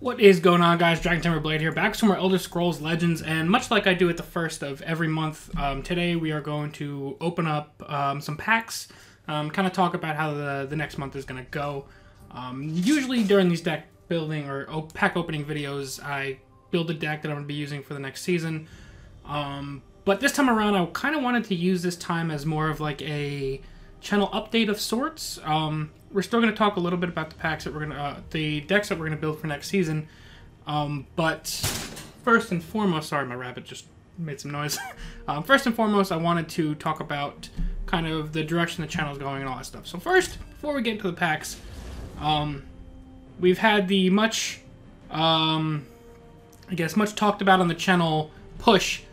What is going on, guys? Dragon Tamer Blade here, back to more Elder Scrolls Legends, and much like I do at the first of every month, today we are going to open up some packs, kind of talk about how the next month is going to go. Usually during these deck building or pack opening videos, I build a deck that I'm going to be using for the next season, but this time around I kind of wanted to use this time as more of like a channel update of sorts. We're still going to talk a little bit about the packs that we're going to, the decks that we're going to build for next season. But first and foremost, sorry, my rabbit just made some noise. First and foremost, I wanted to talk about kind of the direction the channel is going and all that stuff. So first, before we get into the packs, we've had the much talked about on the channel push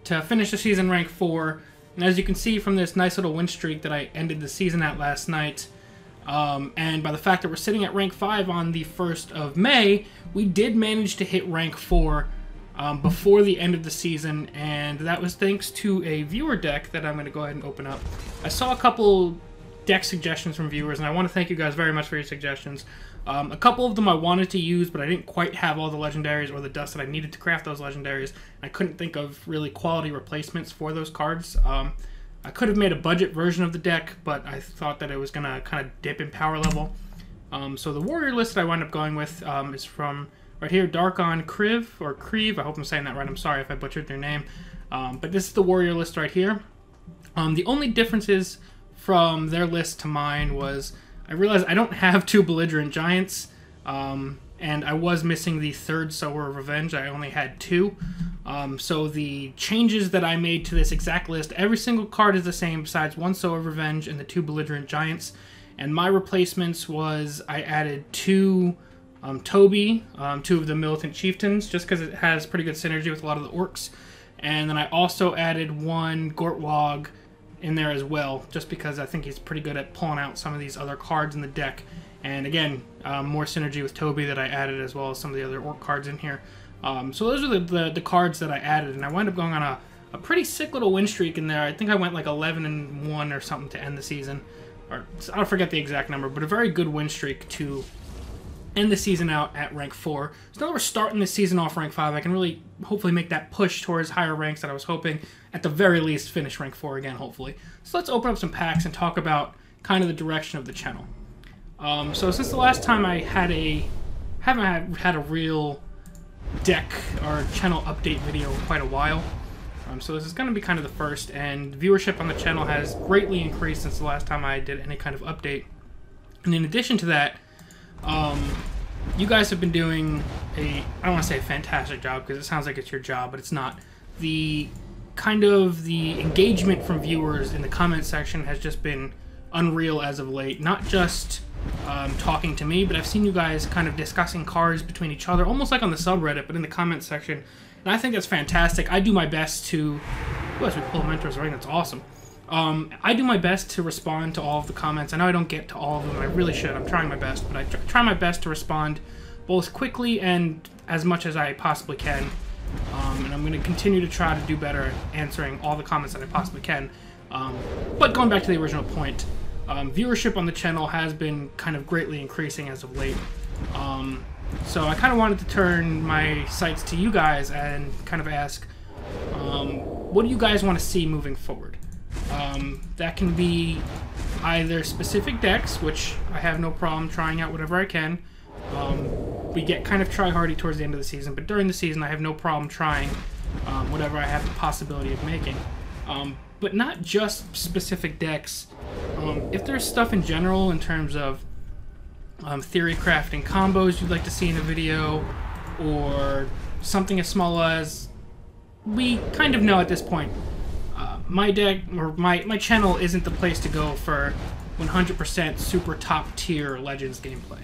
to finish the season rank 4. And as you can see from this nice little win streak that I ended the season at last night, and by the fact that we're sitting at rank 5 on the 1st of May, we did manage to hit rank 4 before the end of the season, and that was thanks to a viewer deck that I'm going to go ahead and open up. I saw a couple deck suggestions from viewers, and I want to thank you guys very much for your suggestions. A couple of them I wanted to use, but I didn't quite have all the legendaries or the dust that I needed to craft those legendaries. I couldn't think of really quality replacements for those cards. I could have made a budget version of the deck, but I thought that it was going to kind of dip in power level. So the warrior list that I wound up going with is from right here, Darkon Kriv, or Kriv. I hope I'm saying that right. I'm sorry if I butchered their name. But this is the warrior list right here. The only differences from their list to mine was I realized I don't have 2 belligerent giants, and I was missing the 3rd Sower of Revenge. I only had 2. So the changes that I made to this exact list, every single card is the same besides 1 Sower of Revenge and the 2 belligerent giants. And my replacements was I added 2 Toby, 2 of the militant chieftains, just because it has pretty good synergy with a lot of the orcs. And then I also added 1 Gortwog in there as well, just because I think he's pretty good at pulling out some of these other cards in the deck. And again, more synergy with Toby that I added, as well as some of the other orc cards in here. So those are the cards that I added, and I wound up going on a pretty sick little win streak in there. I think I went like 11-1 or something to end the season, or I forget the exact number, but a very good win streak to end the season out at rank 4. So now that we're starting this season off rank 5, I can really hopefully make that push towards higher ranks that I was hoping, at the very least, finish rank 4 again, hopefully. So let's open up some packs and talk about kind of the direction of the channel. So since the last time I haven't had a real deck or channel update video in quite a while. So this is going to be kind of the first, and viewership on the channel has greatly increased since the last time I did any kind of update. And in addition to that, you guys have been doing I don't want to say a fantastic job, because it sounds like it's your job, but it's not. The engagement from viewers in the comment section has just been unreal as of late. Not just talking to me, but I've seen you guys kind of discussing cards between each other, almost like on the subreddit, but in the comment section. And I think that's fantastic. I do my best to... Oh, we pull mentors, right? That's awesome. I do my best to respond to all of the comments. I know I don't get to all of them. I really should. I'm trying my best, but I try my best to respond both quickly and as much as I possibly can. And I'm going to continue to try to do better at answering all the comments that I possibly can. But going back to the original point, viewership on the channel has been kind of greatly increasing as of late. So I kind of wanted to turn my sights to you guys and kind of ask, what do you guys want to see moving forward? That can be either specific decks, which I have no problem trying out whatever I can. We get kind of try-hardy towards the end of the season, but during the season I have no problem trying whatever I have the possibility of making. But not just specific decks. If there's stuff in general in terms of theory crafting combos you'd like to see in a video, or something as small as, we kind of know at this point, my deck, or my channel isn't the place to go for 100% super top tier Legends gameplay.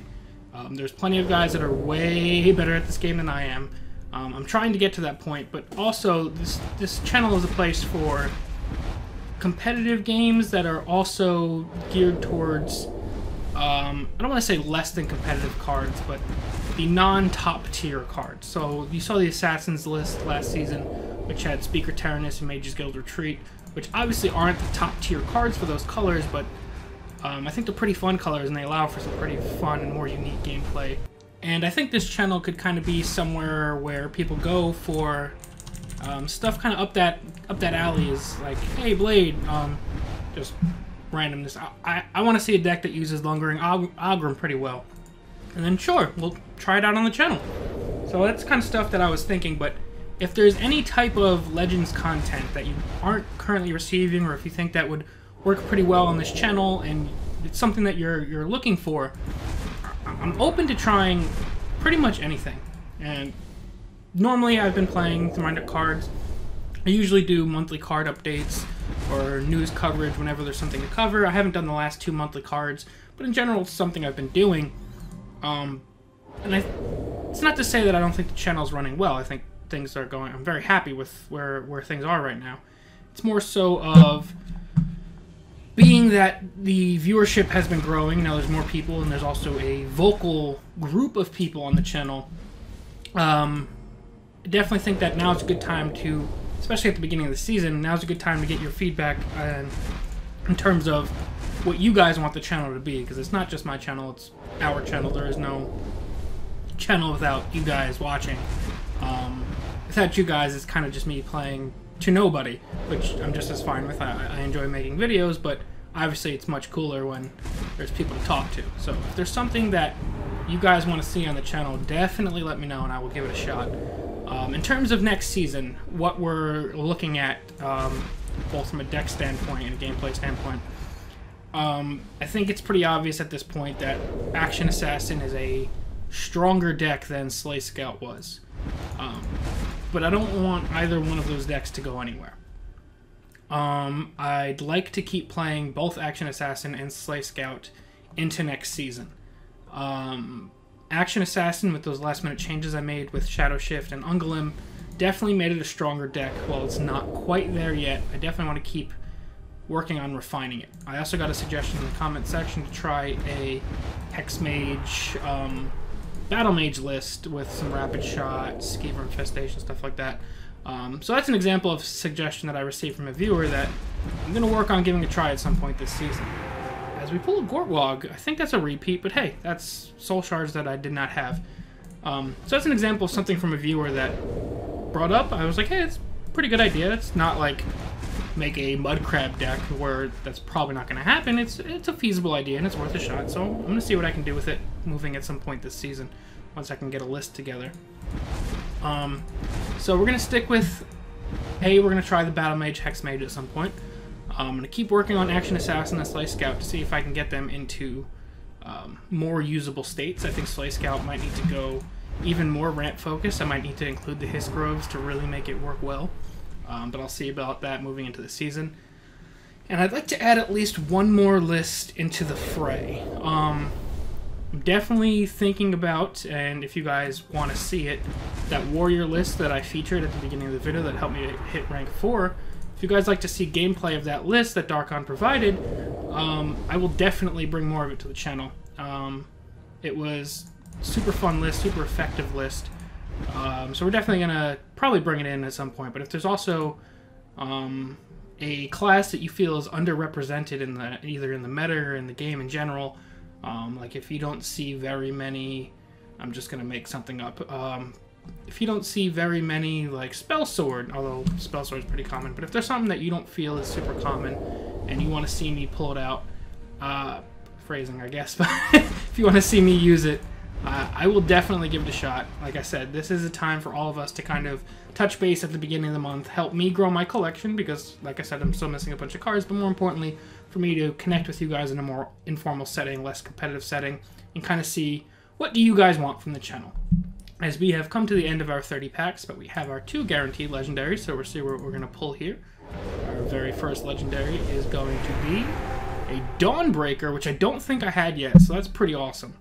There's plenty of guys that are way better at this game than I am. I'm trying to get to that point, but also this channel is a place for competitive games that are also geared towards, I don't want to say less than competitive cards, but the non-top tier cards. So you saw the Assassins list last season, which had Speaker Tyrannus and Mage's Guild Retreat, which obviously aren't the top tier cards for those colors, but I think they're pretty fun colors, and they allow for some pretty fun and more unique gameplay And I think this channel could kind of be somewhere where people go for stuff kind of up that alley. Is like, hey Blade, just randomness. I want to see a deck that uses Lungering Ogrim pretty well, and then sure, we'll try it out on the channel. So that's kind of stuff that I was thinking. But if there's any type of Legends content that you aren't currently receiving, or if you think that would work pretty well on this channel and it's something that you're looking for, I'm open to trying pretty much anything. And normally I've been playing the Reminder cards. I usually do monthly card updates or news coverage whenever there's something to cover. I haven't done the last 2 monthly cards, but in general it's something I've been doing. It's not to say that I don't think the channel's running well. I think things are going... I'm very happy with where things are right now. It's more so of being that the viewership has been growing. Now there's more people, and there's also a vocal group of people on the channel. I definitely think that now is a good time to, especially at the beginning of the season, now's a good time to get your feedback in terms of what you guys want the channel to be, because it's not just my channel, it's our channel. There is no channel without you guys watching. Without you guys, it's kind of just me playing to nobody, which I'm just as fine with. I enjoy making videos, but obviously it's much cooler when there's people to talk to. So if there's something that you guys want to see on the channel, definitely let me know and I will give it a shot. In terms of next season, what we're looking at, both from a deck standpoint and a gameplay standpoint, I think it's pretty obvious at this point that Action Assassin is a stronger deck than Slay Scout was. But I don't want either one of those decks to go anywhere. I'd like to keep playing both Action Assassin and Slay Scout into next season. Action Assassin, with those last minute changes I made with Shadow Shift and Ungolem, definitely made it a stronger deck. While it's not quite there yet, I definitely want to keep working on refining it. I also got a suggestion in the comment section to try a Hex Mage, Battle Mage list with some Rapid Shot, Skeever Infestation, stuff like that. So that's an example of a suggestion that I received from a viewer that I'm going to work on giving a try at some point this season. As we pull a Gortwog, I think that's a repeat, but hey, that's Soul Shards that I did not have. So that's an example of something from a viewer that brought up. I was like, hey, it's a pretty good idea. It's not like make a Mud Crab deck where that's probably not going to happen. It's a feasible idea and it's worth a shot. So I'm going to see what I can do with it moving at some point this season once I can get a list together. So we're going to stick with, we're going to try the Battle Mage, Hex Mage at some point. I'm going to keep working on Action Assassin and Slay Scout to see if I can get them into more usable states. I think Slay Scout might need to go even more ramp focused. I might need to include the Hiss Groves to really make it work well. But I'll see about that moving into the season. And I'd like to add at least one more list into the fray. I'm definitely thinking about, and if you guys want to see it, that warrior list that I featured at the beginning of the video that helped me hit rank 4. If you guys like to see gameplay of that list that Darkon provided, I will definitely bring more of it to the channel. It was a super fun list, super effective list. So we're definitely going to probably bring it in at some point. But if there's also a class that you feel is underrepresented in the either in the meta or in the game in general, like if you don't see very many, I'm just going to make something up. If you don't see very many like Spell Sword, although Spell Sword is pretty common, but if there's something that you don't feel is super common and you want to see me pull it out, phrasing I guess, but if you want to see me use it, I will definitely give it a shot. Like I said, this is a time for all of us to kind of touch base at the beginning of the month, help me grow my collection, because like I said, I'm still missing a bunch of cards, but more importantly, for me to connect with you guys in a more informal setting, less competitive setting, and kind of see what do you guys want from the channel. As we have come to the end of our 30 packs, but we have our 2 guaranteed legendaries, so we'll see what we're going to pull here. Our very first legendary is going to be a Dawnbreaker, which I don't think I had yet, so that's pretty awesome.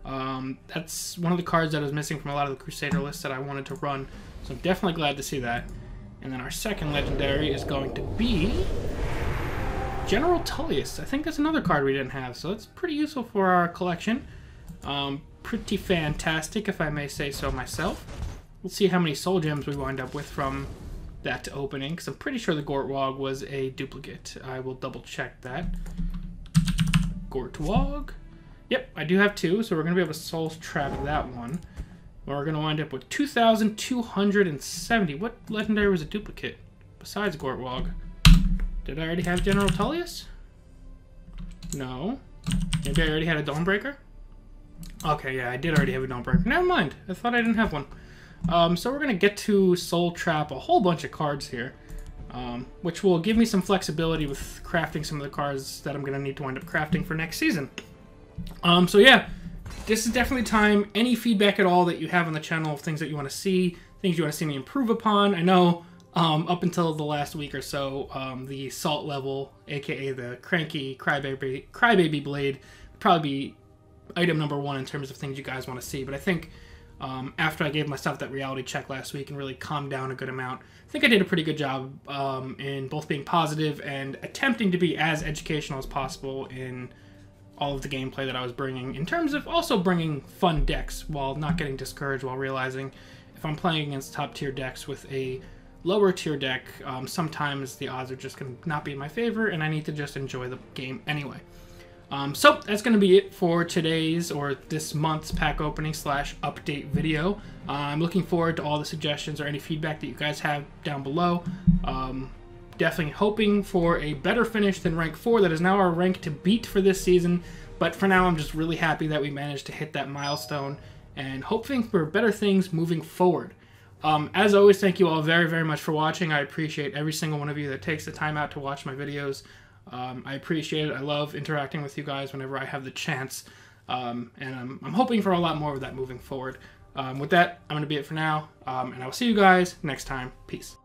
That's one of the cards that was missing from a lot of the Crusader lists that I wanted to run, so I'm definitely glad to see that. And then our second legendary is going to be General Tullius. I think that's another card we didn't have, so it's pretty useful for our collection. Pretty fantastic, if I may say so myself. We'll see how many soul gems we wind up with from that opening, because I'm pretty sure the Gortwog was a duplicate. I will double check that. Gortwog. Yep, I do have 2, so we're going to be able to soul trap that one. We're going to wind up with 2,270. What legendary was a duplicate besides Gortwog? Did I already have General Tullius? No. Maybe I already had a Dawnbreaker? Okay, yeah, I did already have a Dawnbreaker. Never mind. I thought I didn't have one. So we're going to get to soul trap a whole bunch of cards here, which will give me some flexibility with crafting some of the cards that I'm going to need to wind up crafting for next season. So yeah, this is definitely time. Any feedback at all that you have on the channel, things that you want to see, things you want to see me improve upon. I know up until the last week or so, the salt level, aka the cranky crybaby blade, would probably be item number 1 in terms of things you guys want to see. But I think after I gave myself that reality check last week and really calmed down a good amount, I think I did a pretty good job in both being positive and attempting to be as educational as possible in all of the gameplay that I was bringing, in terms of also bringing fun decks while not getting discouraged, while realizing if I'm playing against top tier decks with a lower tier deck, sometimes the odds are just going to not be in my favor, and I need to just enjoy the game anyway. So that's going to be it for today's or this month's pack opening / update video. I'm looking forward to all the suggestions or any feedback that you guys have down below. Definitely hoping for a better finish than rank 4. That is now our rank to beat for this season, but for now I'm just really happy that we managed to hit that milestone and hoping for better things moving forward. As always, thank you all very, very much for watching. I appreciate every single one of you that takes the time out to watch my videos. I appreciate it. I love interacting with you guys whenever I have the chance, and I'm hoping for a lot more of that moving forward. With that, I'm going to be it for now, and I will see you guys next time. Peace.